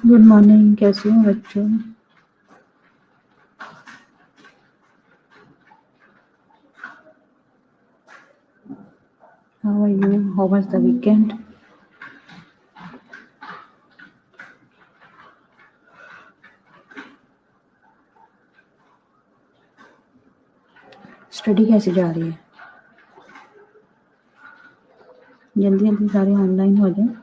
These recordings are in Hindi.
गुड मॉर्निंग, कैसे हो बच्चों? How are you? How was the weekend? Study कैसी जा रही है? जल्दी जल्दी सारे ऑनलाइन हो जाए।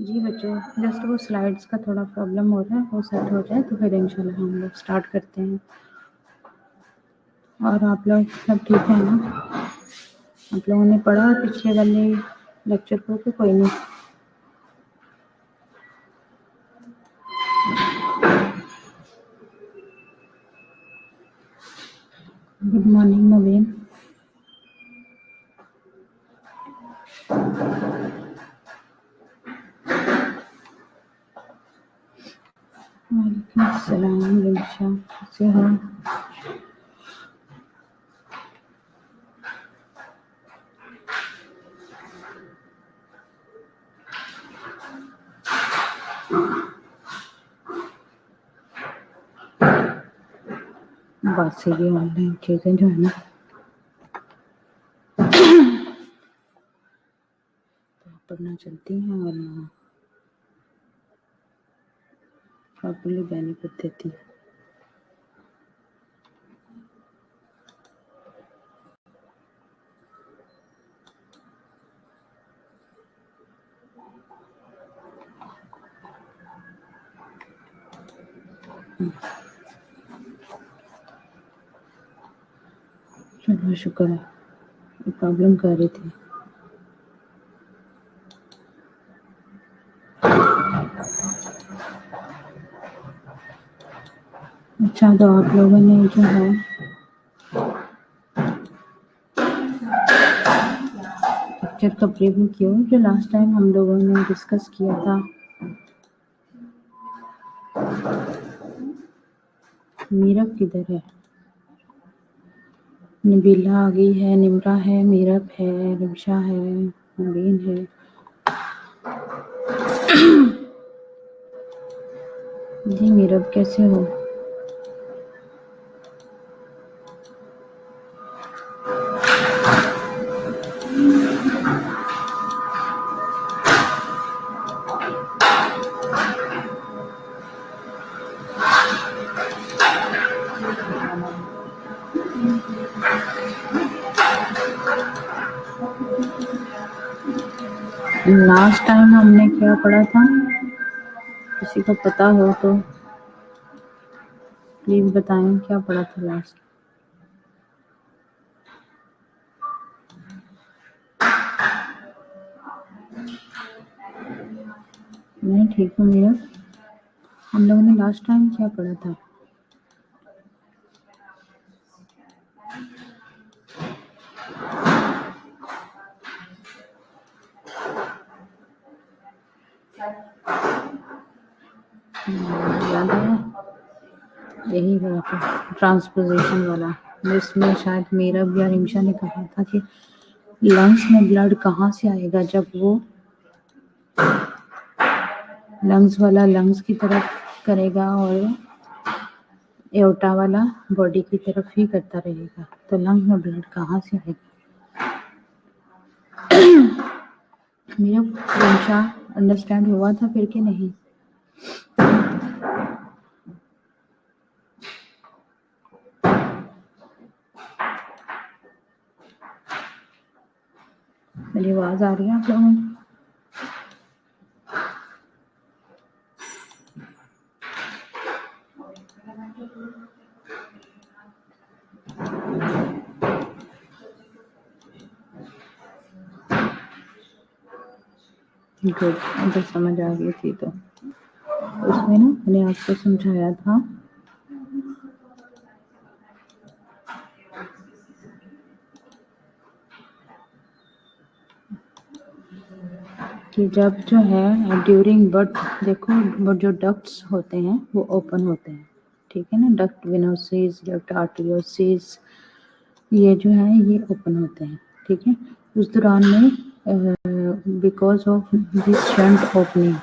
जी बच्चों, जस्ट वो स्लाइड्स का थोड़ा प्रॉब्लम हो रहा है, वो सेट हो जाए तो फिर इंशाल्लाह हम लोग स्टार्ट करते हैं। और आप लोग सब ठीक है ना? आप लोगों ने पढ़ा पिछले वाले लेक्चर को कि कोई नहीं? गुड मॉर्निंग नवीन। वालेकुम अस्सलाम रिंशा, कैसे हो? बस ये ऑनलाइन चीज़ें जो है ना पढ़ना चलती हैं और प्रॉपर्ली बेनिफिट देती है। चलो शुक्र है, प्रॉब्लम कर रही थी। अच्छा, तो आप लोगों ने जो है पिक्चर का प्रीव्यू किया जो लास्ट टाइम हम लोगों ने डिस्कस किया था। मीरब किधर है? नबीला आ गई है, निमरा है, मीरब है, रिमशा है, नवीन है। जी मीरब कैसे हो? लास्ट टाइम हमने क्या पढ़ा था? किसी को पता हो तो प्लीज बताएं, क्या पढ़ा था लास्ट? मैं ठीक हूँ मीरब। हम लोगों ने लास्ट टाइम क्या पढ़ा था? याद है? यही वाला था, ट्रांसपोजिशन वाला, जिसमें शायद मीरब या रिमशा ने कहा था कि लंग्स में ब्लड कहाँ से आएगा जब वो लंग्स वाला लंग्स की तरफ करेगा और एओर्टा वाला बॉडी की तरफ ही करता रहेगा, तो लंग्स में ब्लड कहाँ से आएगा? मीरब रिमशा अंडरस्टैंड हुआ था फिर कि नहीं? मेरी आवाज आ रही है आप लोगों को? गुड, अगर समझ आ गई थी तो उसमें ना मैंने आपको समझाया था कि जब जो है ड्यूरिंग बर्थ, देखो वो जो डक्ट्स होते हैं वो ओपन होते हैं, ठीक है ना? डक्ट वेनोसिस, डक्ट आर्टेरियोसिस, ये जो है ये ओपन होते हैं, ठीक है? उस दौरान में because of this shunt opening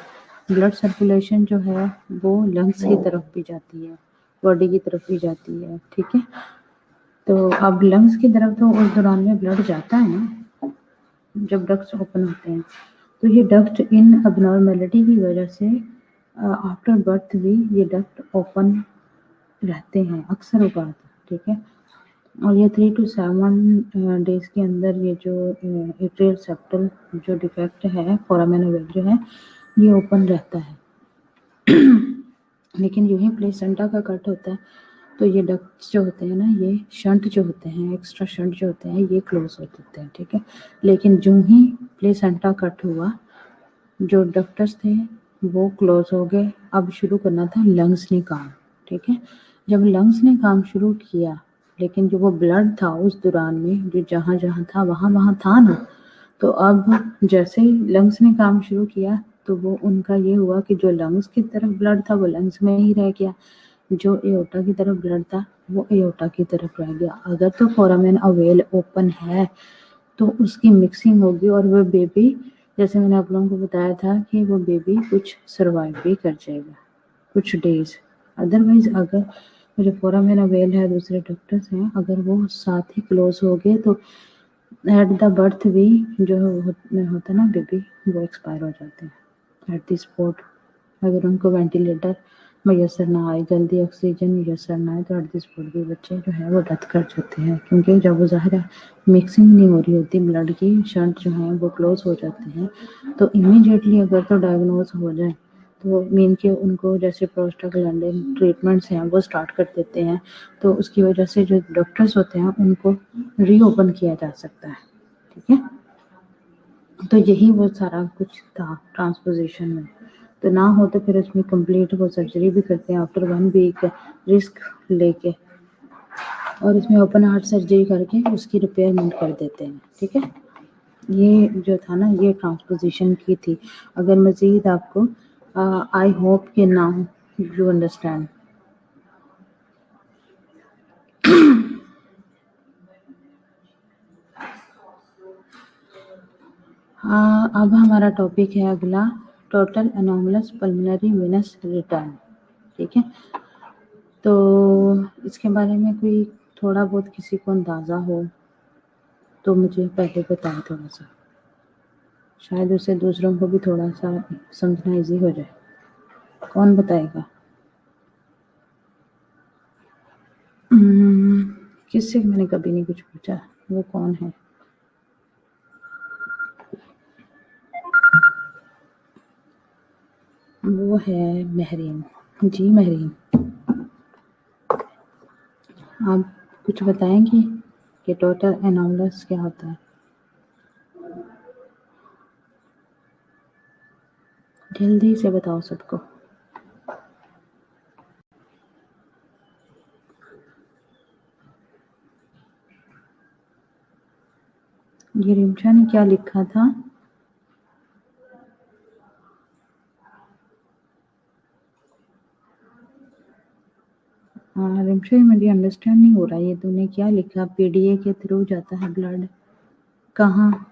blood circulation जो है वो लंग्स की तरफ भी जाती है, बॉडी की तरफ भी जाती है, ठीक है? तो अब लंग्स की तरफ तो उस दौरान में ब्लड जाता है ना जब डक्ट्स ओपन होते हैं, तो ये डक्ट इन अबनॉर्मेलिटी की वजह से आफ्टर बर्थ भी ये डक्ट ओपन रहते हैं अक्सर औकात, ठीक है? और ये 3 to 7 डेज के अंदर ये जो एट्रियल सेप्टल जो डिफेक्ट है, फोरामेन वेव जो है ये ओपन रहता है। लेकिन यूं ही प्लेसेंटा का कट होता है तो ये डक्ट्स जो होते हैं ना, ये शंट जो होते हैं, एक्स्ट्रा शंट जो होते हैं, ये क्लोज हो जाते हैं, ठीक है। लेकिन जो ही प्लेसेंटा कट हुआ, जो डक्टर्स थे वो क्लोज हो गए। अब शुरू करना था लंग्स ने काम, ठीक है। जब लंग्स ने काम शुरू किया, लेकिन जो वो ब्लड था उस दौरान में, जो जहाँ जहाँ था वहाँ था ना, तो अब जैसे ही लंग्स ने काम शुरू किया तो वो उनका ये हुआ कि जो लंग्स की तरफ ब्लड था वो लंग्स में ही रह गया, जो एओर्टा की तरफ ब्लड था वो एओर्टा की तरफ रह गया। अगर तो फोरामेन अवेल ओपन है तो उसकी मिक्सिंग होगी और वो बेबी, जैसे मैंने आप लोगों को बताया था कि वो बेबी कुछ सर्वाइव भी कर जाएगा कुछ डेज। अदरवाइज अगर जो फोरामेन अवेल है, दूसरे डॉक्टर्स हैं, अगर वो साथ ही क्लोज हो गए तो एट द बर्थ भी जो होता है ना बेबी, वो एक्सपायर हो जाते हैं एट द स्पॉट। अगर उनको वेंटिलेटर मैसर ना आए, जल्दी ऑक्सीजन मैसर ना आए, तो एट द स्पॉट भी बच्चे जो है वो डेथ कर जाते हैं, क्योंकि जब वो ज़ाहिर है मिक्सिंग नहीं हो रही होती ब्लड की, शंट जो है वो क्लोज हो जाते हैं, तो इमीडिएटली अगर तो डायग्नोज हो जाए तो मीन के उनको जैसे प्रोस्टाग्लैंडिन ट्रीटमेंट्स हैं वो स्टार्ट कर देते हैं, तो उसकी वजह से जो डॉक्टर्स होते हैं उनको रीओपन किया जा सकता है, ठीक है। तो यही वो सारा कुछ था ट्रांसपोजिशन में। तो ना हो तो फिर उसमें कंप्लीट वो सर्जरी भी करते हैं आफ्टर 1 वीक रिस्क लेके, और इसमें ओपन हार्ट सर्जरी करके उसकी रिपेयरमेंट कर देते हैं, ठीक है। ये जो था ना, ये ट्रांसपोजिशन की थी। अगर मज़ीद आपको आई होप के नाउ यू अंडरस्टैंड। अब हमारा टॉपिक है अगला, total anomalous pulmonary Venus return, ठीक है। तो इसके बारे में कोई थोड़ा बहुत किसी को अंदाज़ा हो तो मुझे पहले बताएं थोड़ा सा, शायद उससे दूसरों को भी थोड़ा सा समझना इजी हो जाए। कौन बताएगा? किससे मैंने कभी नहीं कुछ पूछा, वो कौन है? वो है महरीन। जी महरीन, आप कुछ बताएंगी कि टोटल एनोमलस क्या होता है? जल्दी से बताओ सबको। ये रिमशा ने क्या लिखा था? हाँ रिमशा, मुझे अंडरस्टैंड नहीं हो रहा ये तूने क्या लिखा। पीडीए के थ्रू जाता है ब्लड कहाँ?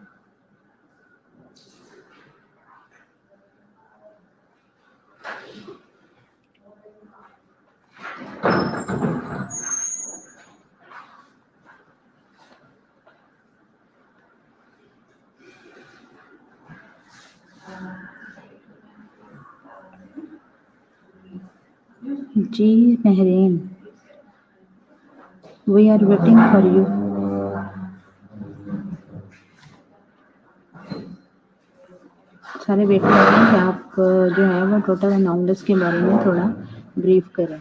जी Mehreen, we are waiting for you. सारे वेट कर रहे हैं कि आप जो है वो टोटल एनोमलस के बारे में थोड़ा ब्रीफ करें।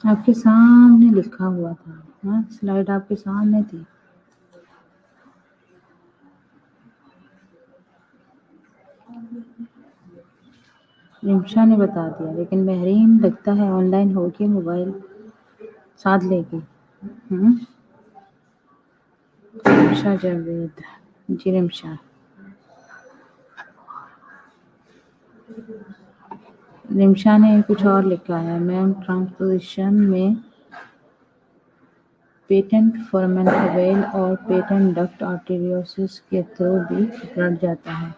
आपके सामने लिखा हुआ था, हाँ स्लाइड आपके सामने थी। रिमशा ने बता दिया, लेकिन महरीन लगता है ऑनलाइन होगी मोबाइल साथ लेगी। रिमशा जावेद, जी रिमशा। रिमशा ने कुछ और लिखा है, मैम ट्रांसपोजिशन में पेटेंट फोरामेन अवेल और पेटेंट डक्ट आर्टेरियोसिस के थ्रू भी ब्लड जाता है।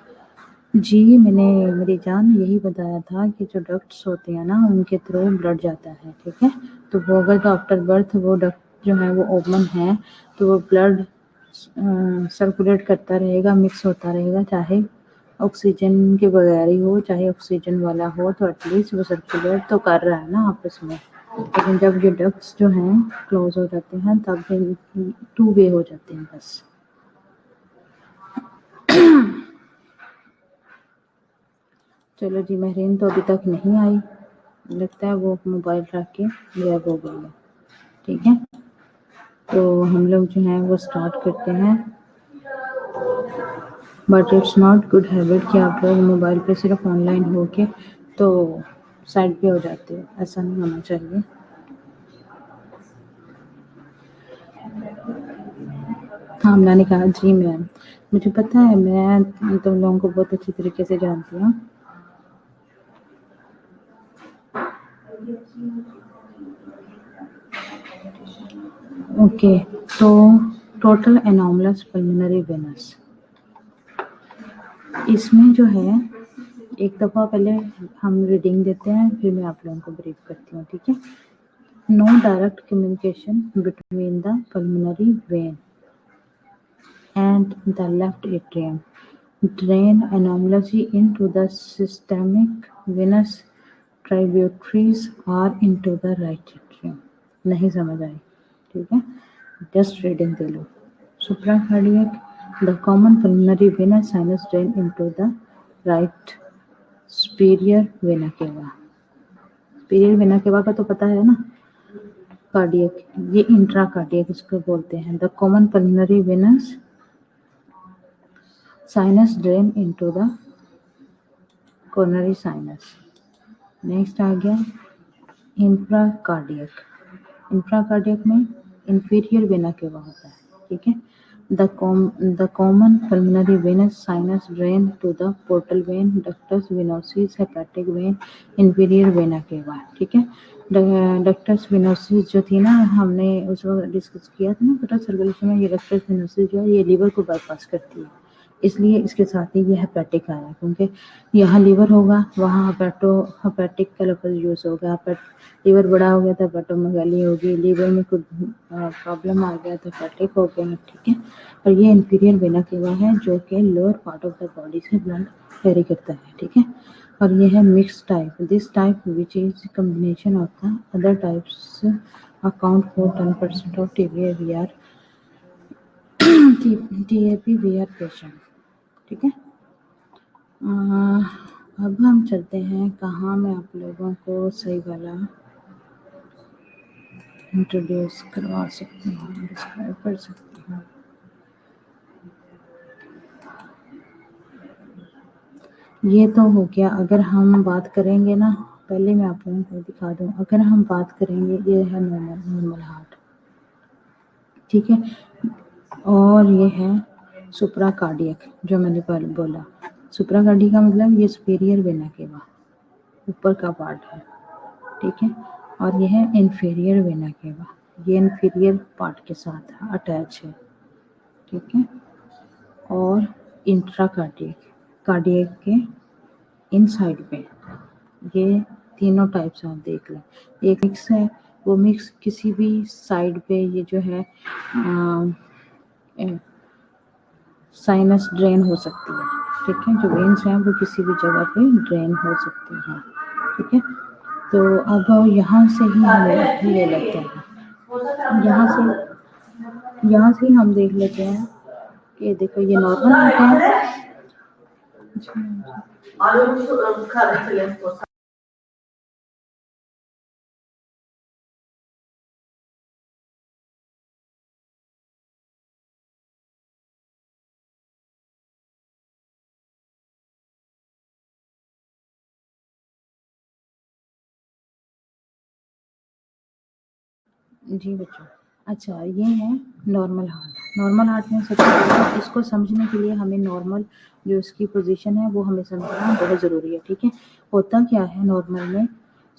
जी, मैंने मेरी जान यही बताया था कि जो डक्ट्स होते हैं ना उनके थ्रू ब्लड जाता है, ठीक है? तो वो अगर आफ्टर बर्थ वो डक्ट जो है वो ओपन है तो वो ब्लड सर्कुलेट करता रहेगा, मिक्स होता रहेगा, चाहे ऑक्सीजन के बगैर ही हो, चाहे ऑक्सीजन वाला हो, तो एटलीस्ट वो सर्कुलेट तो कर रहा है ना आपस में। लेकिन जब ये डक्ट्स जो हैं क्लोज हो जाते हैं तब ये टू वे हो जाते हैं बस। चलो जी, महरीन तो अभी तक नहीं आई, लगता है वो मोबाइल रख के गायब हो गई है, ठीक है? तो हम लोग जो है वो स्टार्ट करते हैं। But it's not good habit कि आप लोग मोबाइल पे सिर्फ ऑनलाइन हो के तो साइड पे हो जाते हो, ऐसा नहीं होना चाहिए। हाँ, मैंने कहा जी मैम, मुझे पता है, मैं तुम लोगों को बहुत अच्छी तरीके से जानती हूँ। ओके, तो टोटल एनोमलस पल्मोनरी वेनस, इसमें जो है एक दफ़ा पहले हम रीडिंग देते हैं, फिर मैं आप लोगों को ब्रीफ करती हूँ, ठीक है? No direct communication between the pulmonary vein and the left atrium. Drain anomaly into the systemic venous tributaries or into the right atrium. नहीं समझ आई, ठीक है? Just reading they low. Supracardiac, the common pulmonary venous sinus drain into the right superior vena cava. superior vena cava का तो पता है ना? कार्डियक, ये इंट्रा कार्डियक इसको बोलते हैं. The common pulmonary venous sinus drain into the coronary sinus. Next आ गया इंफ्राकार्डियक, इंफ्राकार्डियक में इंफीरियर वेना केवा होता है, ठीक है? The common pulmonary venous sinus drain to the portal vein ductus venosus hepatic vein inferior vena cava, ठीक है? डक्टस वेनोसिस जो थी ना, हमने उस वक्त डिस्कस किया था ना पता सर्कुलेशन में, ये डक्टस वेनोसिस जो है ये लीवर को बाईपास करती है, इसलिए इसके साथ ही ये हेपेटिक आया, क्योंकि यहाँ लीवर होगा, वहाँ हेपेटिक का लफ्ज़ यूज़ होगा। लीवर बड़ा हो गया तो हेपेटोमेगाली होगी, लीवर में कुछ प्रॉब्लम आ गया तो हेपेटिक हो गया, ठीक है? और ये इंफीरियर वेना केवा है जो कि lower part of the body से ब्लड कैरी करता है, ठीक है? और ये है mix type, this type which is combination of the other types account for 10% of TAP-VR patient, ठीक है? अब हम चलते हैं कहाँ मैं आप लोगों को सही वाला इंट्रोड्यूस करवा सकती हूँ, डिस्क्राइब कर सकती हूँ। ये तो हो गया, अगर हम बात करेंगे ना, पहले मैं आप लोगों को दिखा दूँ, अगर हम बात करेंगे, ये है नॉर्मल हार्ट, ठीक है? और ये है सुप्राकार्डियक, जो मैंने पहले बोला। सुप्राकार्डियक का मतलब ये सुपीरियर वेना केवा, ऊपर का पार्ट है, ठीक है? और यह है इन्फीरियर वेना केवा, ये इन्फीरियर पार्ट के साथ अटैच है, ठीक है? और इंट्राकार्डियक, कार्डियक के इनसाइड पे, ये तीनों टाइप्स आप देख लें। एक मिक्स है, वो मिक्स किसी भी साइड पे ये जो है साइनस ड्रेन हो सकती है, ठीक है? जो वेन्स हैं वो किसी भी जगह पे ड्रेन हो सकती हैं, ठीक है? तो अब यहाँ से ही हम ले लेते हैं, यहाँ से हम देख लेते हैं कि देखो ये नॉर्मल हार्ट है। जी बच्चों, अच्छा ये है नॉर्मल हार्ट। नॉर्मल हार्ट में सबसे पहले इसको समझने के लिए हमें नॉर्मल जो इसकी पोजीशन है वो हमें समझना बहुत ज़रूरी है, ठीक है? होता क्या है नॉर्मल में,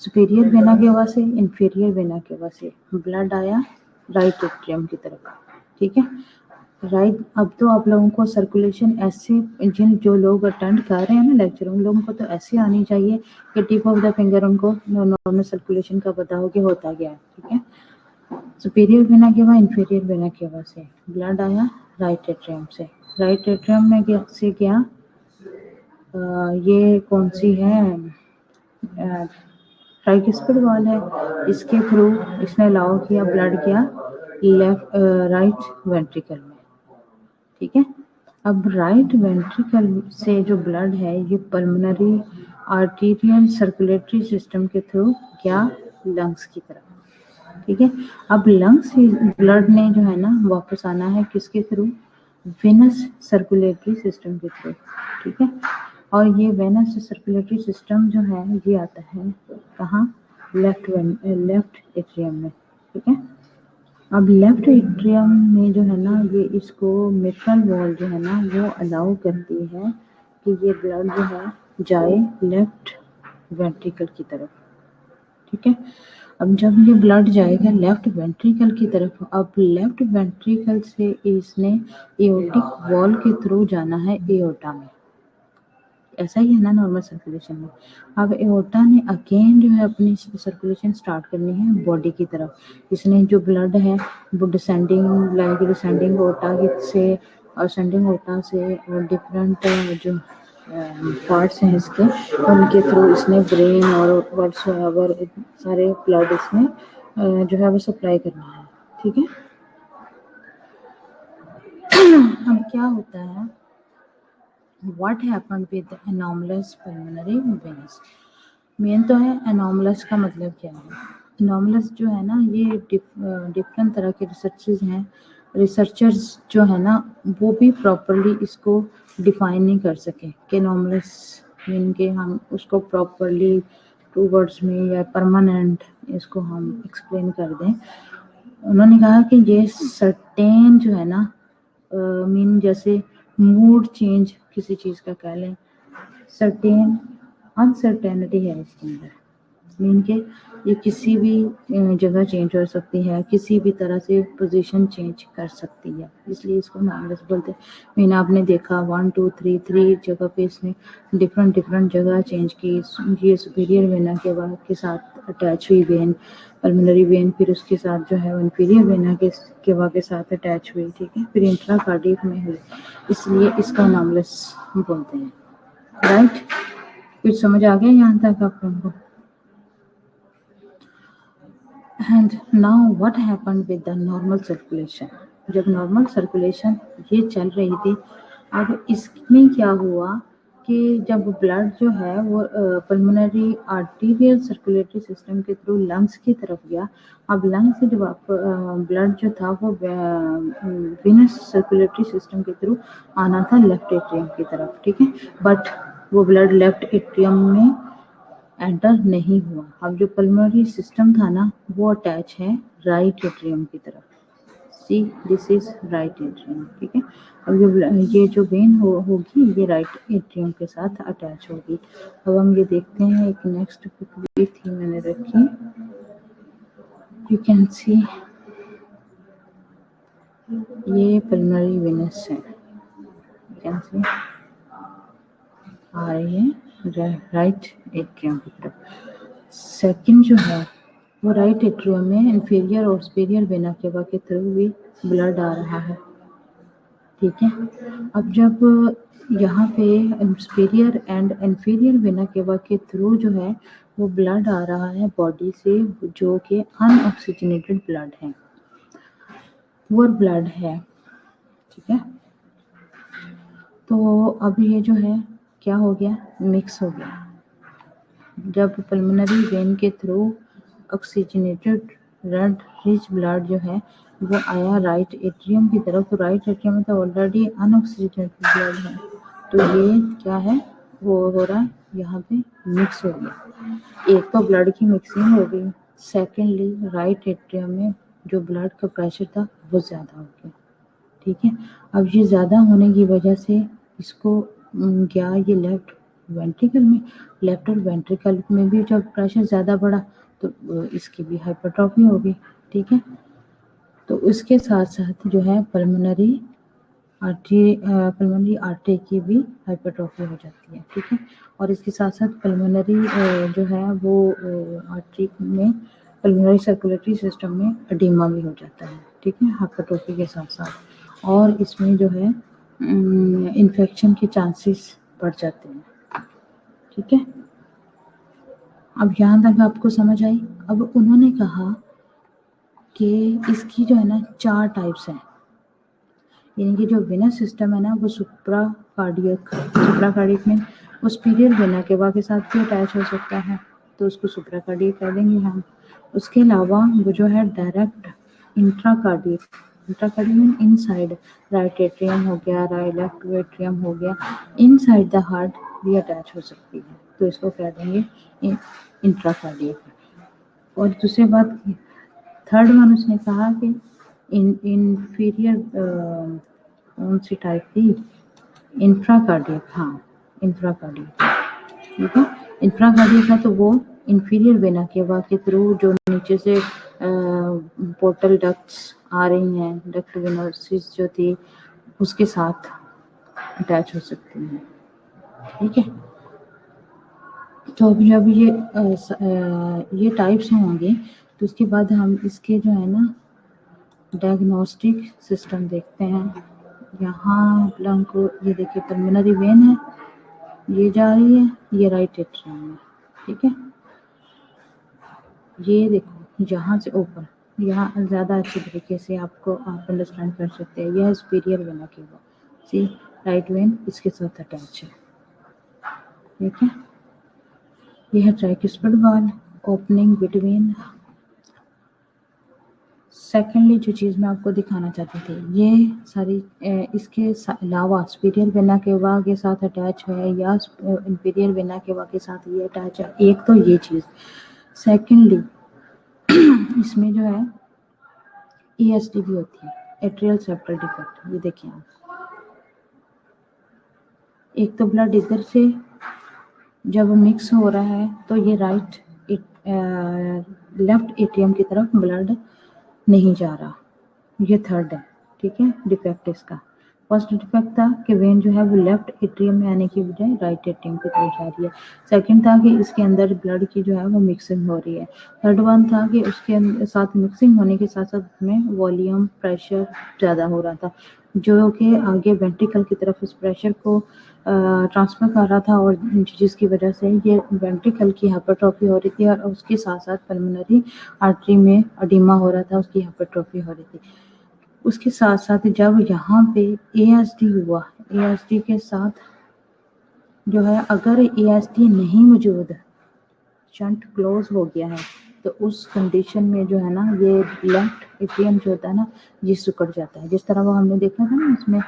सुपीरियर वेना केवा से इन्फीरियर वेना केवा से ब्लड आया राइट एट्रियम की तरफ, ठीक है? राइट। अब तो आप लोगों को सर्कुलेशन ऐसे, जो लोग अटेंड कर रहे हैं ना लेक्चर, उन लोगों को तो ऐसे आनी चाहिए कि टिप ऑफ द फिंगर उनको नॉर्मल सर्कुलेशन का पता हो कि होता क्या है। ठीक है, superior vena cava, inferior vena केवा से ब्लड आया राइट एट्रियम से। राइट एट्रियम में से क्या, ये कौन सी है, ट्राइकिस्पिड वॉल है, इसके थ्रू इसने अलाउ किया ब्लड किया लेफ्ट राइट वेंट्रिकल में। ठीक है, अब राइट वेंट्रिकल से जो ब्लड है ये पल्मोनरी आर्टीरियल सर्कुलेटरी सिस्टम के थ्रू क्या, लंग्स की तरफ। ठीक है, अब लंग्स से ब्लड ने जो है ना वापस आना है किसके थ्रू, वेनस सर्कुलेटरी सिस्टम के थ्रू। ठीक है, और ये वेनस सर्कुलेटरी सिस्टम जो है ये आता है कहाँ, लेफ्ट एट्रियम में। ठीक है, अब लेफ्ट एट्रियम में जो है ना ये इसको मिट्रल वॉल जो है ना वो अलाउ करती है कि ये ब्लड जो है जाए लेफ्ट वेंट्रिकल की तरफ। ठीक है, अब जब ये ब्लड जाएगा लेफ्ट वेंट्रिकल की तरफ, अब लेफ्ट वेंट्रिकल से इसने एओर्टिक वॉल के थ्रू जाना है एओर्टा में। ऐसा ही है ना नॉर्मल सर्कुलेशन में। अब एओर्टा ने अगेन जो है अपनी सर्कुलेशन स्टार्ट करनी है बॉडी की तरफ। इसने जो ब्लड है वो डिसेंडिंग लाइक डिसेंडिंग ओटा से और असेंडिंग ओटा से और डिफरेंट जो पार्ट्स हैं इसके, उनके थ्रू इसने ब्रेन और व्हाटसोएवर सारे ब्लड इसमें जो है वो सप्लाई करना है। ठीक है, अब क्या होता है, What happened with anomalous pulmonary veins? Main तो है anomalous का मतलब क्या है। anomalous जो है ना ये डिफरेंट तरह के रिसर्चर्स जो है ना वो भी प्रॉपरली इसको डिफाइन नहीं कर सके कि anomalous मीन के हम उसको प्रॉपरली 2 वर्ड्स में या परमानेंट इसको हम एक्सप्लेन कर दें। उन्होंने कहा कि ये सर्टेन जो है ना मीन जैसे मूड चेंज किसी चीज़ का कह लें, सर्टेन अनसर्टेनिटी है इसके अंदर, मीन के ये किसी भी जगह चेंज हो सकती है, किसी भी तरह से पोजीशन चेंज कर सकती है, इसलिए इसको नामलेस बोलते हैं। मीन आपने देखा 1 2 3 जगह पे इसने डिफरेंट जगह चेंज की। ये सुपीरियर वेना के साथ अटैच हुई वेन, पल्मोनरी वेन, फिर उसके साथ जो है इन्फीरियर वेना के साथ अटैच हुई। ठीक है, फिर इंट्राकार्डिक में हुई, इसलिए इसका नामलेस बोलते हैं। राइट, कुछ समझ आ गया यहाँ तक आप लोगों को? And now what happened with the normal circulation? जब नॉर्मल सर्कुलेशन ये चल रही थी, अब इसमें क्या हुआ कि जब ब्लड जो है वो पल्मोनरी आर्टीरियल सर्कुलेटरी सिस्टम के थ्रू लंग्स की तरफ गया। अब लंग्स से जब ब्लड जो था वो वेनस सर्कुलेटरी सिस्टम के थ्रू आना था लेफ्ट एट्रियम की तरफ। ठीक है, बट वो ब्लड लेफ्ट एट्रियम में एंटर नहीं हुआ। अब जो पल्मोनरी सिस्टम था ना वो अटैच है राइट एट्रियम की तरफ। See this is right atrium. ठीक है, अब ये जो वेन होगी ये राइट एट्रियम के साथ अटैच होगी। अब हम ये देखते हैं, एक नेक्स्ट बुक भी थी मैंने रखी, यू कैन सी ये पल्मोनरी वेनस है, यू कैन सी आ रही है राइट एट्रियम की तरफ। सेकंड जो है वो राइट एट्रियम में इंफीरियर और सुपीरियर वेना केवा के थ्रू भी ब्लड आ रहा है। ठीक है, अब जब यहाँ पे सुपीरियर एंड इंफीरियर वेना केवा के थ्रू जो है वो ब्लड आ रहा है बॉडी से, जो कि अनऑक्सीजनेटेड ब्लड है, पुअर ब्लड है। ठीक है, तो अब ये जो है क्या हो गया, मिक्स हो गया। जब पल्मोनरी वेन के through oxygenated red rich blood जो है वो आया राइट एट्रियम की तरफ, तो राइट एट्रियम में तो ऑलरेडी अनऑक्सीजनेटेड ब्लड है, तो ये क्या है वो हो रहा है यहाँ पे मिक्स हो गया। एक तो ब्लड की मिक्सिंग हो गई, सेकेंडली राइट एट्रियम में जो ब्लड का प्रेशर था वो ज़्यादा हो गया। ठीक है, अब ये ज़्यादा होने की वजह से इसको क्या ये लेफ्ट वेंट्रिकल में, लेफ्ट और वेंट्रिकल में भी जब प्रेशर ज़्यादा बढ़ा तो इसकी भी हाइपरट्रॉफी हो गई। ठीक है, तो उसके साथ साथ जो है पल्मोनरी आर्टरी पल्मोनरी आर्टरी की भी हाइपरट्रॉफी हो जाती है, ठीक है। और इसके साथ साथ पल्मोनरी जो है वो आर्टरी में पल्मोनरी सर्कुलेटरी सिस्टम में एडिमा भी हो जाता है, ठीक है, हाइपरट्रॉफी के साथ साथ। और इसमें जो है इन्फेक्शन के चांसेस बढ़ जाते हैं, ठीक है। अब यहाँ तक आपको समझ आई। अब उन्होंने कहा कि इसकी जो है ना 4 टाइप्स हैं, यानी कि जो वेनस सिस्टम है ना वो सुप्राकार्डियक में वो सुपीरियर वेना केवा के साथ भी अटैच हो सकता है, तो उसको सुप्राकार्डियक कह देंगे हम। उसके अलावा वो जो है direct intracardiac mean inside right atrium हो गया, लेफ्ट एट्रियम हो गया, इनसाइड द हार्ट भी अटैच हो सकती है, तो इसको कह देंगे इंट्राकार्डियक। और दूसरी बात, थर्ड वन उसने कहा कि इंफीरियर कौन सी टाइप थी, इंफ्राकार्डियक, हाँ इंफ्राकार्डियक, ठीक है। इंफ्राकार्डियक है तो वो इंफीरियर वेना केवा के थ्रू जो नीचे से पोर्टल डक्ट्स आ रही हैं, डक्ट वेनोसिस जो थी उसके साथ अटैच हो सकती हैं, ठीक है। तो अब जब ये टाइप्स होंगे तो उसके बाद हम इसके जो है ना डायग्नोस्टिक सिस्टम देखते हैं। यहाँ प्लम को ये देखिए पल्मोनरी वेन है, ये जा रही है, ये राइट एट्रियम है, ठीक है। ये देखो यहाँ से ऊपर, यहाँ ज़्यादा अच्छे तरीके से आपको आप अंडरस्टैंड कर सकते हैं। यह superior vena cava, C right when इसके साथ अटैच है, ठीक है। यह है ट्राइक्युस्पिड वाल, ओपनिंग बिटवीन। सेकेंडली जो चीज़ मैं आपको दिखाना चाहती थी, ये सारी इसके अलावा सुपीरियर वेना केवा के साथ अटैच है या इंफीरियर वेना केवा के साथ ये अटैच है, एक तो ये चीज़। सेकेंडली इसमें जो है ESD भी होती है, एट्रियल सेप्टल डिफेक्ट। ये देखिए आप, एक तो ब्लड इधर से जब मिक्स हो रहा है तो ये लेफ्ट एट्रियम की तरफ ब्लड नहीं जा रहा, ये थर्ड है, ठीक है, डिफेक्ट इसका। फर्स्ट डिफेक्ट था कि वेन जो है वो लेफ्ट एट्रियम में आने की बजाय राइट एट्रियम की तरफ जा रही है। सेकंड था कि इसके अंदर ब्लड की जो है वो मिक्सिंग हो रही है। थर्ड वन था कि उसके साथ मिक्सिंग होने के साथ साथ उसमें वॉल्यूम प्रेशर ज़्यादा हो रहा था, जो कि आगे वेंट्रिकल की तरफ उस प्रेशर को ट्रांसफर कर रहा था, और जिसकी वजह से ये वेंट्रिकल की हाइपरट्रॉफी हो रही थी और उसके साथ साथ पल्मोनरी आर्टरी में एडिमा हो रहा था, उसकी हाइपरट्रॉफी हो रही थी। उसके साथ साथ जब यहाँ पे ASD हुआ, ASD के साथ जो है अगर ASD नहीं मौजूद, शंट क्लोज हो गया है, तो उस कंडीशन में जो है ना ये लेफ्ट एट्रियम जो होता है ना ये सिकुड़ जाता है। जिस तरह वो हमने देखा था ना, इसमें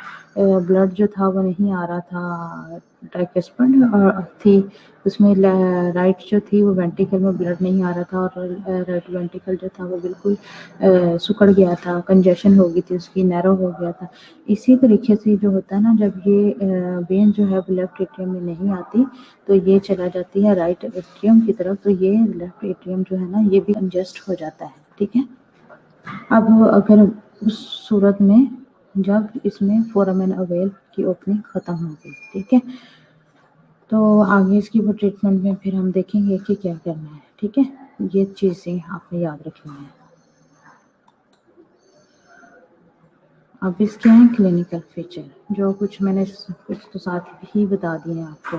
ब्लड जो था वो नहीं आ रहा था, ट्राइक्युस्पिड और थी उसमें राइट जो थी वो वेंट्रिकल में ब्लड नहीं आ रहा था, और राइट वेंट्रिकल जो था वो बिल्कुल सिकुड़ गया था, कंजेशन हो गई थी उसकी, नैरो हो गया था। इसी तरीके से जो होता है ना, जब ये वेन जो है वो लेफ्ट एट्रियम में नहीं आती तो ये चला जाती है राइट एट्रियम की तरफ, तो ये लेफ्ट एट्रियम जो है ना ये भी कंजेस्ट हो जाता है, ठीक है। अब अगर उस सूरत में जब इसमें फोरामेन अवेल की ओपनिंग खत्म हो गई, ठीक है, तो आगे इसकी वो ट्रीटमेंट में फिर हम देखेंगे कि क्या करना है, ठीक है। ये चीज़ें आपने याद रखनी है। अब इसके हैं क्लिनिकल फीचर, जो कुछ मैंने कुछ तो साथ ही बता दिए हैं आपको।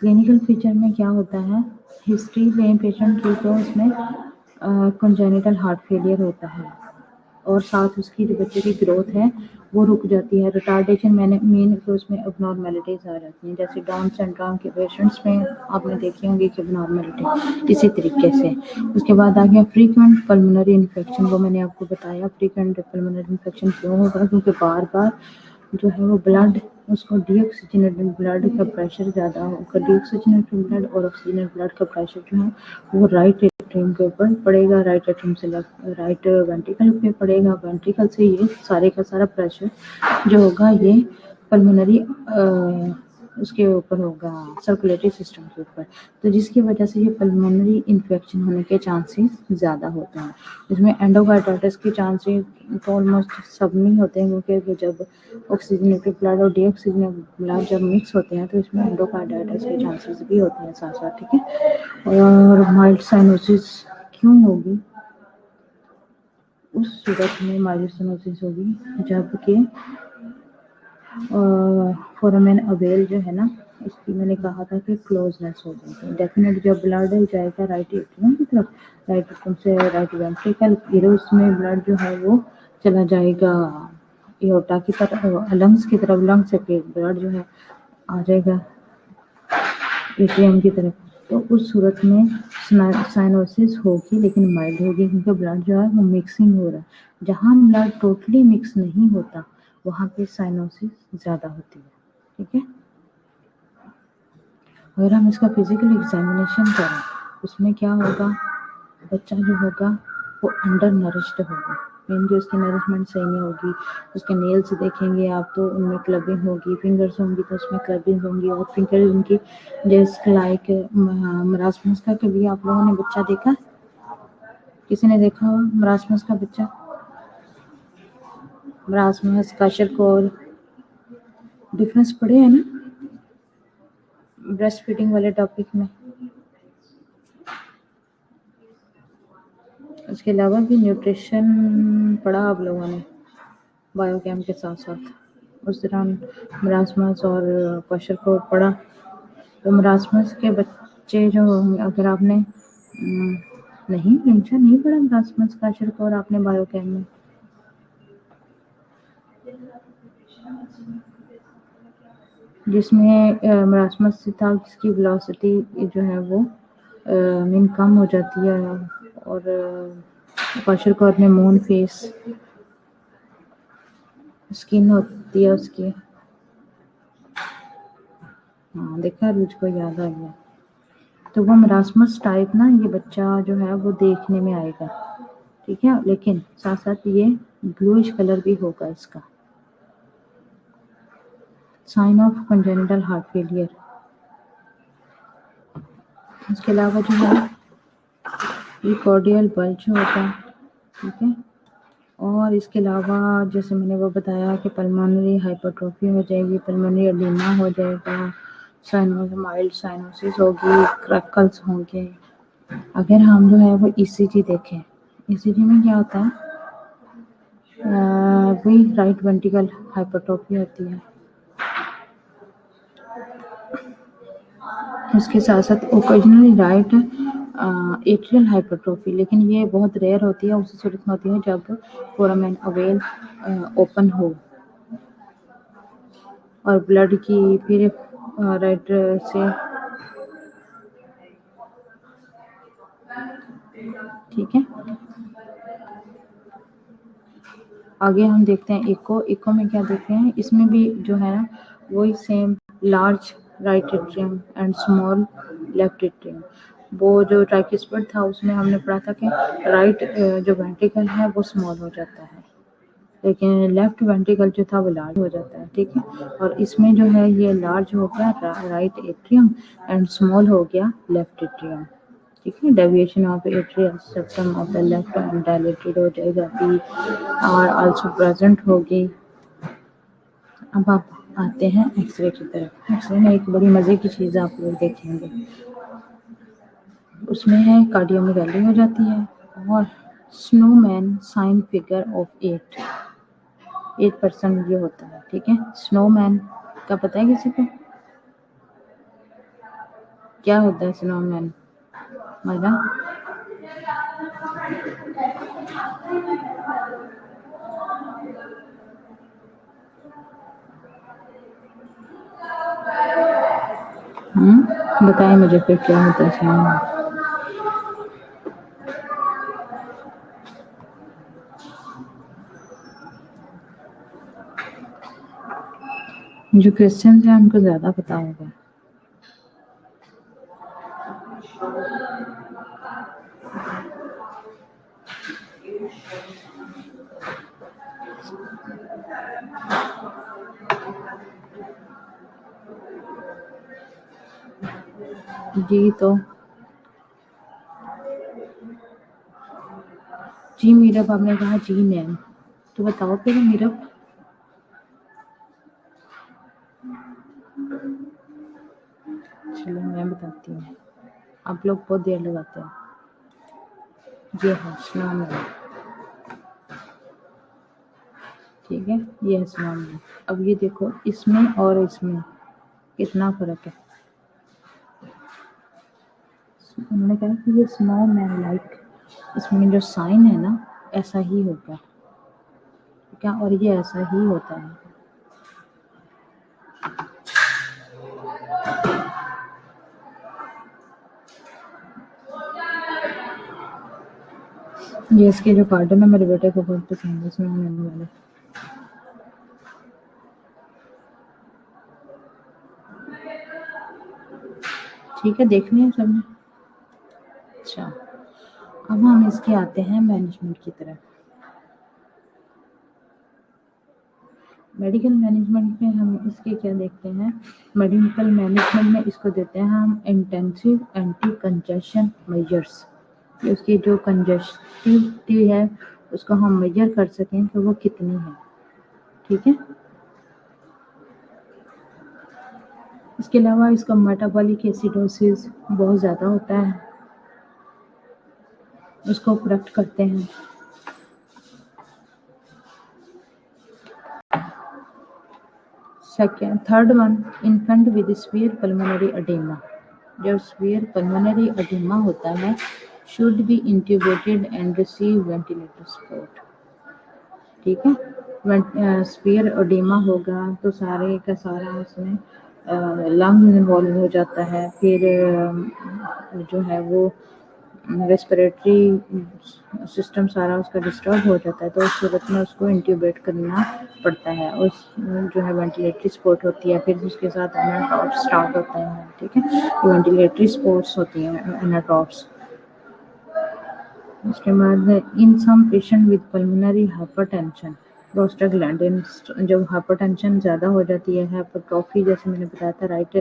क्लिनिकल फीचर में क्या होता है, हिस्ट्री लें पेशेंट की, तो उसमें कंजेनिटल हार्ट फेलियर होता है, और साथ उसकी जो बच्चे की ग्रोथ है वो रुक जाती है, रिटार्डेशन मैंने मीन कि उसमें अबनॉर्मेलिटीज़ आ जाती हैं, जैसे डाउन सिंड्रोम के पेशेंट्स में आपने देखी होंगी कि अबनॉर्मेलिटी इसी तरीके से। उसके बाद आ गया फ्रीक्वेंट पल्मोनरी इन्फेक्शन, वो मैंने आपको बताया फ्रीक्वेंट पल्मोनरी इन्फेक्शन क्यों होगा, क्योंकि बार बार जो है वो ब्लड उसको डीऑक्सीजनेटेड ब्लड का प्रेशर ज़्यादा होगा, डीऑक्सीजनेटेड ब्लड और ऑक्सीजनेटेड ब्लड का प्रेशर जो है वो राइट एट्रियम के ऊपर पड़ेगा, राइट एट्रियम से राइट वेंट्रिकल पे पड़ेगा, वेंट्रिकल से ये सारे का सारा प्रेशर जो होगा ये पल्मोनरी उसके ऊपर होगा, सर्कुलेटरी सिस्टम के ऊपर, तो जिसकी वजह से ये पल्मोनरी इन्फेक्शन होने के चांसेस ज़्यादा होते हैं। इसमें एंडोकार्डाइटिस के चांसेस तो ऑलमोस्ट सब में ही होते हैं, क्योंकि जब ऑक्सीजनेटेड ब्लड और डीऑक्सीजनेटेड ब्लड जब मिक्स होते हैं तो इसमें एंडोकार्डाइटिस के चांसेस भी होते हैं साथ साथ, ठीक है। और माइल्ड साइनोसिस क्यों होगी? उस सूरत में माइल्ड साइनोसिस होगी जबकि फोरामेन अवेल जो है ना, इसकी मैंने कहा था कि क्लोजनेस हो जाएगी डेफिनेट। जब ब्लड जाएगा राइट एट्रियम की तरफ, राइट एट्रियम से राइट वेंट्रिकल, फिर उसमें ब्लड जो है वो चला जाएगा एओर्टा की तरफ, लंग्स की तरफ, लंग्स से फिर ब्लड जो है आ जाएगा एट्रियम की तरफ। तो उस सूरत में साइनोसिस होगी, लेकिन माइल्ड होगी, क्योंकि ब्लड जो है वो मिक्सिंग हो रहा है। जहाँ ब्लड टोटली मिक्स नहीं होता वहाँ पे साइनोसिस ज़्यादा होती है, ठीक है। अगर हम इसका फिजिकल एग्जामिनेशन करें, उसमें क्या होगा, बच्चा जो होगा वो अंडर नरिश्ड होगा, मीन जो उसकी नरिशमेंट सही नहीं होगी। उसके नेल्स देखेंगे आप तो उनमें क्लबिंग होगी, फिंगर्स होंगी तो उसमें क्लबिंग होंगी, और फिंगर उनकी जस्ट लाइक मरासमस का। कभी आप लोगों ने बच्चा देखा, किसी ने देखा हो मरासमस का बच्चा? मरासमस काशरकोल डिफरेंस पड़े है ना ब्रेस्ट फीडिंग वाले टॉपिक में। उसके अलावा भी न्यूट्रिशन पढ़ा आप लोगों ने बायोकेम के साथ साथ, उस दौरान मरासमस और क्वाशरकोल पढ़ा। तो मरासमस के बच्चे जो होंगे, अगर आपने नहीं मेंशन नहीं पढ़ा मरासमस क्वाशरकोल आपने बायोकेम में, जिसमें मरासमस था जिसकी वेलोसिटी जो है वो मीन कम हो जाती है, और क्वाशरकोल में मून फेस स्किन होती है उसकी। हाँ देखा, मुझको याद आ गया। तो वो मरासमस टाइप ना, ये बच्चा जो है वो देखने में आएगा, ठीक है, लेकिन साथ साथ ये ब्लूइश कलर भी होगा इसका। Sign of congenital heart failure. इसके अलावा जो है ये कार्डियल बल्ज होता है, ठीक है। और इसके अलावा जैसे मैंने वो बताया कि पल्मोनरी हाइपरट्रोफी हो जाएगी, पल्मोनरी एडिमा हो जाएगा, माइल्ड साइनोसिस होगी, क्रैकल्स होंगे। अगर हम जो है वो ईसीजी देखें, ईसीजी में क्या होता है, वही राइट वेंट्रिकल हाइपरट्रोफी होती है। उसके साथ साथ ओकेजनली राइट एट्रियल हाइपरट्रोफी, लेकिन ये बहुत रेयर होती है, उसी सूरत में होती है जब फोरामेन अवेल ओपन हो और ब्लड की फिर राइट से, ठीक है। आगे हम देखते हैं इको। इको में क्या देखते हैं, इसमें भी जो है वही same large right atrium and small left atrium. वो जो ट्राइकिस्पिड था उसमें हमने पढ़ा था कि राइट जो वेंट्रिकल है वो स्मॉल हो जाता है, लेकिन लेफ्ट वेंट्रिकल जो था वो लार्ज हो जाता है, ठीक है। और इसमें जो है ये लार्ज हो गया राइट एट्रियम एंड स्मॉल हो गया लेफ्ट एट्रियम, ठीक है। Deviation of atrial septum of the left and dilated हो जाएगा, बी आर आल्सो प्रेजेंट होगी। अब आप आते हैं एक्सरे की तरफ। एक्सरे में एक बड़ी मज़े की चीज़ आप लोग देखेंगे, उसमें है कार्डियोमेगाली हो जाती है और स्नोमैन साइन फिगर ऑफ 8% ये होता है, ठीक है। स्नोमैन का पता है किसी को क्या होता है स्नोमैन? मजा बताएं मुझे फिर क्या होता है स्नोमैन। जो क्रिश्चियन है उनको ज्यादा पता होगा। जी तो जी मीरब, आपने कहा जी मैम, तो बताओ फिर मीरब। चलो मैं बताती हूँ, आप लोग बहुत देर लगाते हैं। ये है सलाम मैम, ठीक है, ये है सलाम मैम। अब ये देखो, इसमें और इसमें कितना फर्क है। उन्होंने कहा कि ये स्नो मैन लाइक, इसमें जो साइन है ना ऐसा ही होगा, क्या, और ये ऐसा ही होता है। ये इसके जो कार्टून है मेरे बेटे को बहुत पसंद है, इसमें आने वाले। ठीक है, देख लिया सबने। अच्छा, अब हम इसके आते हैं मैनेजमेंट की तरफ। मेडिकल मैनेजमेंट में हम इसके क्या देखते हैं, मेडिकल मैनेजमेंट में इसको देते हैं हम इंटेंसिव एंटी कंजेशन मेजर्स। उसकी जो कंजेस्टिविटी है उसको हम मेजर कर सकें कि वो कितनी है, ठीक है। इसके अलावा इसका मेटाबॉलिक एसिडोसिस बहुत ज़्यादा होता है, उसको करेक्ट करते हैं। Second, third one, infant with severe pulmonary oedema. जब स्फीयर पल्मोनरी एडेमा होता है, should be intubated and receive ventilator support, ठीक है। स्फीयर एडेमा होगा तो सारे का सारा उसमें लंग इन्वॉल्व हो जाता है, फिर जो है वो रेस्पिरेटरी सिस्टम सारा उसका डिस्टर्ब हो जाता है, तो उस सूरत में उसको इंट्यूबेट करना पड़ता है। उस जो है वेंटिलेटरी सपोर्ट होती है, फिर उसके साथ एनाटॉप्स स्टार्ट होते हैं, ठीक है। वेंटिलेटरी सपोर्ट्स होती हैं एनाटॉप्स। उसके बाद in some patient with pulmonary hypertension, prostaglandin, जब हाइपरटेंशन ज़्यादा हो जाती है, हाइपरट्रॉफी जैसे मैंने बताया था, राइट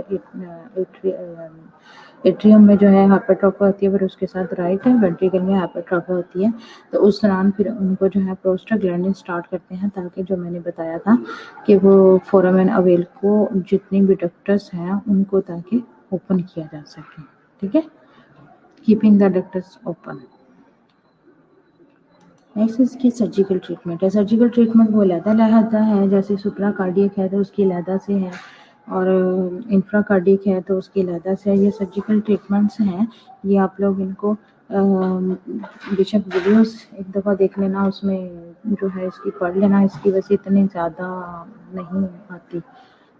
एट्रियम में जो है हाइपरट्रॉफी होती है, फिर उसके साथ राइट वेंट्रिकल में हाइपरट्रॉफी होती है, तो उस दौरान फिर उनको जो है प्रोस्टाग्लैंडिन स्टार्ट करते हैं, ताकि जो मैंने बताया था कि वो फोरामेन अवेल को जितनी भी डक्टर्स हैं उनको ताकि ओपन किया जा सके, ठीक है, keeping the doctors open. Next इसकी सर्जिकल ट्रीटमेंट है। सर्जिकल ट्रीटमेंट वो लहदा है, जैसे सुप्रा कार्डियक है तो उसकी लहदा से है, और इंफ्रा कार्डियक है तो उसकी लहदा से है। ये सर्जिकल ट्रीटमेंट्स हैं, ये आप लोग इनको बेशक वीडियोस एक दफ़ा देख लेना, उसमें जो है इसकी पढ़ लेना, इसकी वैसे इतनी ज़्यादा नहीं आती।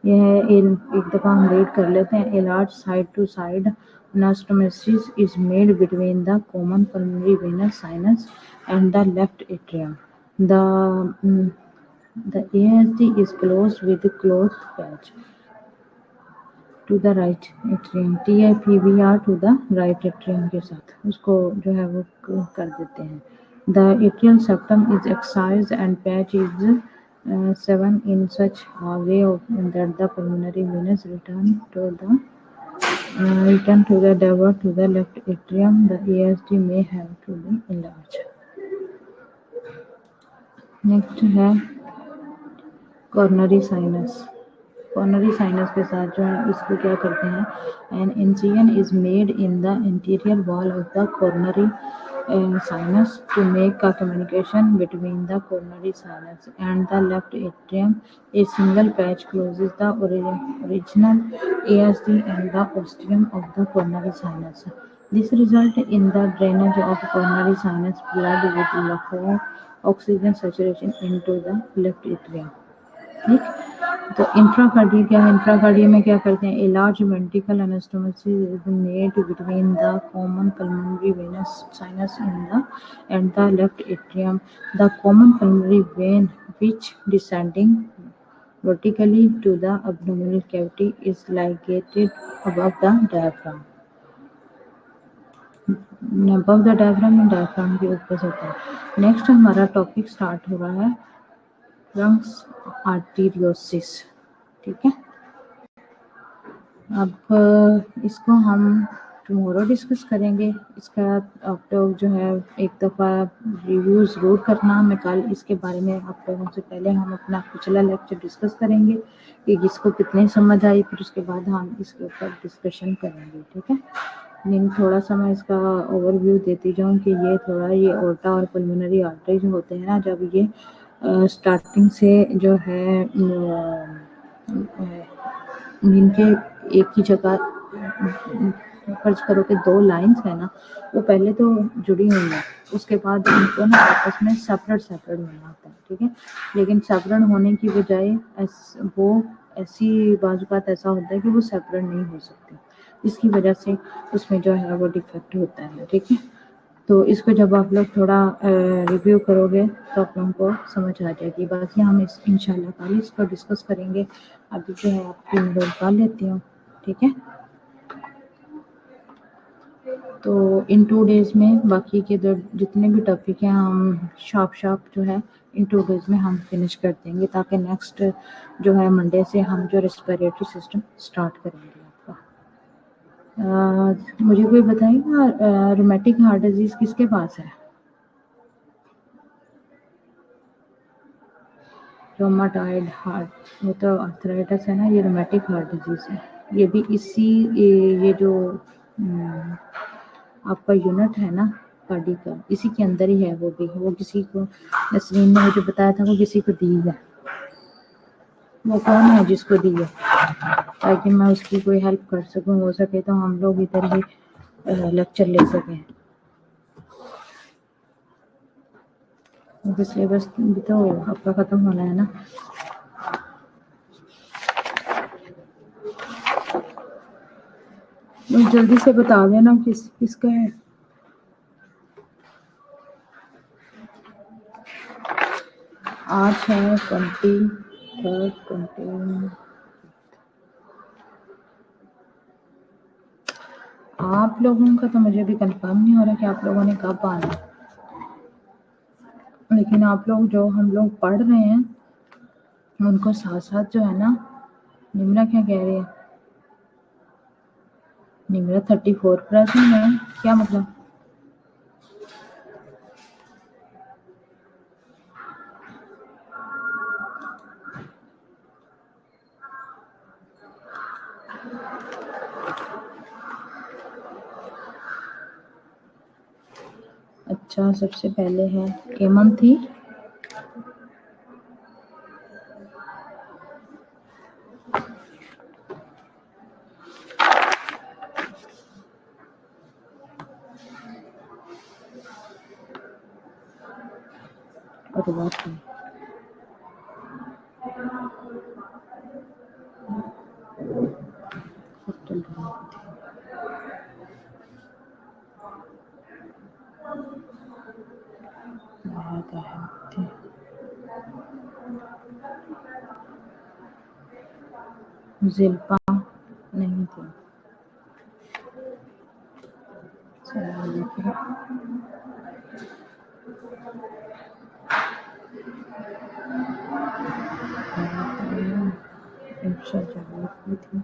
यह है एक दफ़ा हम रीड कर लेते हैं। A large side to side anastomosis is made between the common pulmonary venous sinus and the left atrium. The the ASD is closed with cloth patch to the right atrium, TIPVR to the right atrium के साथ उसको जो है वो कर देते हैं। The atrial septum is excised and patch is sewn in such a way that the pulmonary venous return to the divert to the left atrium. The ASD may have to be enlarged. Next है कॉर्नरी साइनस। कॉर्नरी साइनस के साथ जो है इसको क्या करते हैं, N incision is made in the interior wall of the coronary sinus to make a communication between the coronary sinus and the left atrium. A single patch closes the original ASD and the ostium of the coronary sinus. This results in the drainage of coronary sinus blood with low oxygen saturation into the left atrium. ठीक, तो इंफ्राकार्डिया क्या है, इंफ्राकार्डिया में क्या करते हैं, a large ventricle anastomosis is made between the common pulmonary venous sinus in the end the left atrium. The common pulmonary vein which descending vertically to the abdominal cavity is ligated above the diaphragm. above the diaphragm and diaphragm के ऊपर से होता है। नेक्स्ट हमारा टॉपिक स्टार्ट हो रहा है लंग्स आर्टीरियोसिस, ठीक है। अब इसको हम टुमारो डिस्कस करेंगे। इसका आप लोग जो है एक दफ़ा रिव्यू ज़रूर करना। मैं कल इसके बारे में आप लोगों से पहले हम अपना पिछला लेक्चर डिस्कस करेंगे कि जिसको कितनी समझ आई, फिर उसके बाद हम इसके ऊपर डिस्कशन करेंगे, ठीक है। लेकिन थोड़ा सा मैं इसका ओवरव्यू देती जाऊँ कि ये थोड़ा ये ओर्टा और पल्मोनरी आर्टरी जो होते हैं ना, जब ये स्टार्टिंग से जो है इनके एक ही जगह फर्ज करो कि दो लाइंस है ना, वो पहले तो जुड़ी हुई है, उसके बाद इनको ना आपस में सेपरेट होना होता है, ठीक है। लेकिन सेपरेट होने की बजाय वो ऐसी बात ऐसा होता है कि वो सेपरेट नहीं हो सकती, इसकी वजह से उसमें जो है वो डिफेक्ट होता है, ठीक है। तो इसको जब आप लोग थोड़ा रिव्यू करोगे तो आप लोगों को समझ आ जाएगी। बाकी हम इंशाल्लाह कल इसको डिस्कस करेंगे। अभी जो है आपकी नोट कर लेती हूँ, ठीक है। तो इन 2 डेज़ में बाकी के जितने भी टॉपिक हैं हम शॉर्प जो है इन 2 डेज़ में हम फिनिश कर देंगे, ताकि नेक्स्ट जो है मंडे से हम जो रेस्पिरेटरी सिस्टम स्टार्ट करेंगे आपका। मुझे कोई बताइएगा रूमेटिक हार्ट डिजीज़ किसके पास है? रोमाटॉइड हार्ट, वो तो आर्थराइटिस है ना, ये रोमेटिक हार्ट डिजीज़ है। ये भी ये जो आपका यूनिट है ना कार्डियक का, इसी के अंदर ही है वो भी। वो किसी को नसरीन ने मुझे बताया था वो किसी को दी है। वो कौन है जिसको दी है, ताकि मैं उसकी कोई हेल्प कर सकूं, हो सके तो हम लोग इधर ही लेक्चर ले सकें। सिलेबस भी तो आपका ख़त्म होना है ना। जल्दी से बता देना किसका है। आज है 23 आप लोगों का तो मुझे भी कंफर्म नहीं हो रहा कि आप लोगों ने कब आना, लेकिन आप लोग जो हम लोग पढ़ रहे हैं उनको साथ साथ जो है ना। निम्रा क्या कह रही है? निम्रा 34 प्रेजेंट है, क्या मतलब? अच्छा, सबसे पहले है एमन थी। और बात थी जिल्पा नहीं थी। भी थी,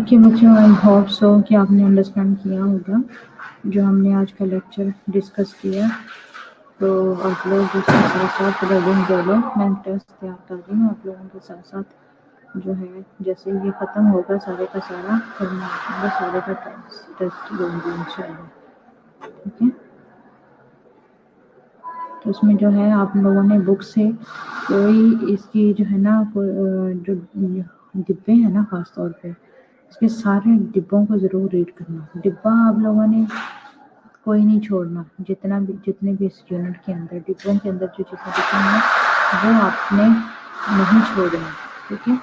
ओके बच्चों, आई होप सो कि आपने अंडरस्टैंड किया होगा जो हमने आज का लेक्चर डिस्कस किया। तो आप लोग उसके साथ साथ रीडिंग दे लो। मैं टेस्ट तैयार कर रही हूँ आप लोगों के साथ साथ। जो है जैसे ये ख़त्म होगा सारे का सारा, फिर मैं आपको सारे का टेस्ट दूँगी इंशाल्लाह, ठीक है। तो उसमें जो है आप लोगों ने बुक से कोई इसकी जो है ना जो डिब्बे हैं ना, ख़ास तौर पे इसके सारे डिब्बों को ज़रूर रीड करना। डिब्बा आप लोगों ने कोई नहीं छोड़ना, जितने भी इस यूनिट के अंदर डिब्बों के अंदर जो चीज़ें लिखी हैं वो आपने नहीं छोड़ना, ठीक है।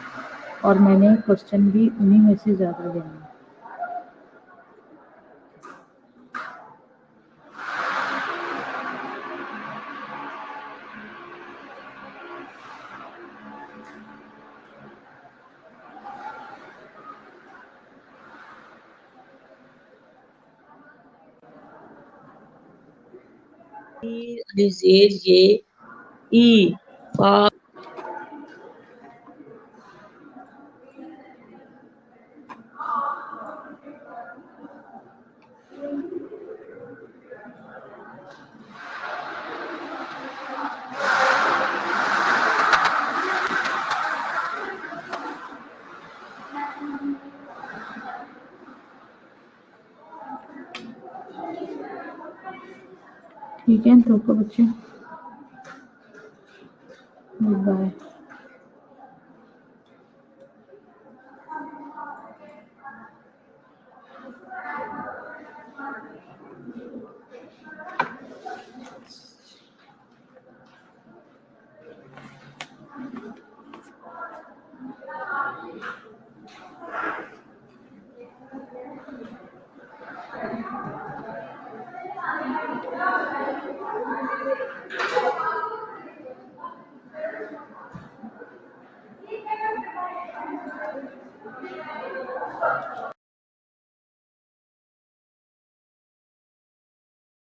और मैंने क्वेश्चन भी उन्हीं में से ज़्यादा देना है। अलीजेर ये ई फा ठीक है, तो बच्चे बाय।